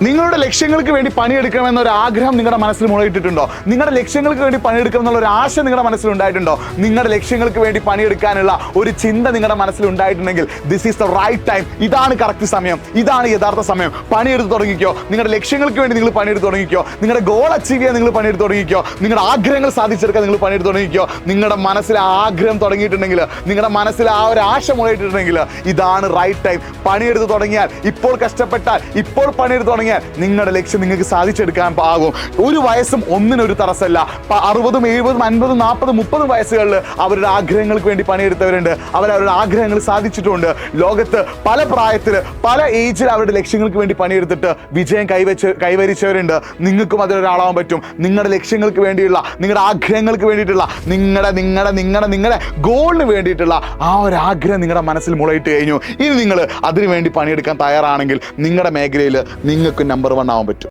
നിങ്ങളുടെ ലക്ഷ്യങ്ങൾക്ക് വേണ്ടി പണിയെടുക്കണമെന്ന ഒരു ആഗ്രഹം നിങ്ങളുടെ മനസ്സിൽ മുളയിട്ടിട്ടുണ്ടോ? നിങ്ങളുടെ ലക്ഷ്യങ്ങൾക്ക് വേണ്ടി പണിയെടുക്കണം എന്നുള്ള ഒരു ആശ നിങ്ങളുടെ മനസ്സിൽ ഉണ്ടായിട്ടുണ്ടോ? നിങ്ങളുടെ ലക്ഷ്യങ്ങൾക്ക് വേണ്ടി പണിയെടുക്കാനുള്ള ഒരു ചിന്ത നിങ്ങളുടെ മനസ്സിൽ ഉണ്ടായിട്ടുണ്ടെങ്കിൽ this is the right time. ഇതാണ് കറക്റ്റ് സമയം, ഇതാണ് യഥാർത്ഥ സമയം. പണിയെടുത്ത് തുടങ്ങിക്കോ. നിങ്ങളുടെ ലക്ഷ്യങ്ങൾക്ക് വേണ്ടി നിങ്ങൾ പണിയെടുത്ത് തുടങ്ങിക്കോ. നിങ്ങളുടെ ഗോൾ അച്ചീവ് ചെയ്യാൻ നിങ്ങൾ പണിയെടുത്ത് തുടങ്ങിക്കോ. നിങ്ങളുടെ ആഗ്രഹങ്ങൾ സാധിച്ചെടുക്കാൻ നിങ്ങൾ പണിയെടുത്ത് തുടങ്ങിക്കോ. നിങ്ങളുടെ മനസ്സിൽ ആ ആഗ്രഹം തുടങ്ങിയിട്ടുണ്ടെങ്കിൽ, നിങ്ങളുടെ മനസ്സിൽ ആ ഒരു ആശ മുളയിട്ടിട്ടുണ്ടെങ്കിൽ ഇതാണ് റൈറ്റ് ടൈം. പണിയെടുത്ത് തുടങ്ങിയാൽ, ഇപ്പോൾ കഷ്ടപ്പെട്ടാൽ, ഇപ്പോൾ പണിയെടുത്ത് തുടങ്ങിയാൽ നിങ്ങളുടെ ലക്ഷ്യം നിങ്ങൾക്ക് സാധിച്ചെടുക്കാൻ ആകും. ഒരു വയസ്സും ഒന്നിനൊരു തടസ്സമല്ല. 60, 70, 50, 40, 30 വയസ്സുകളിൽ അവരുടെ ആഗ്രഹങ്ങൾക്ക് വേണ്ടി പണിയെടുത്തവരുണ്ട്. അവരവരുടെ ആഗ്രഹങ്ങൾ സാധിച്ചിട്ടുണ്ട്. ലോകത്ത് പല പ്രായത്തിൽ, പല ഏജിൽ അവരുടെ ലക്ഷ്യങ്ങൾക്ക് വേണ്ടി പണിയെടുത്തിട്ട് വിജയം കൈവരിച്ചവരുണ്ട്. നിങ്ങൾക്കും അതിലൊരാളാവാൻ പറ്റും. നിങ്ങളുടെ ലക്ഷ്യങ്ങൾക്ക് വേണ്ടിയുള്ള, നിങ്ങളുടെ ആഗ്രഹങ്ങൾക്ക് വേണ്ടിയിട്ടുള്ള, നിങ്ങളുടെ ഗോളിന് വേണ്ടിയിട്ടുള്ള ആ ഒരു ആഗ്രഹം നിങ്ങളുടെ മനസ്സിൽ മുളയിട്ട് കഴിഞ്ഞു. ഇനി നിങ്ങൾ അതിനു വേണ്ടി പണിയെടുക്കാൻ തയ്യാറാണെങ്കിൽ നിങ്ങളുടെ മേഖലയിൽ നിങ്ങൾക്ക് നമ്പർ 1 ആവാൻ പറ്റും.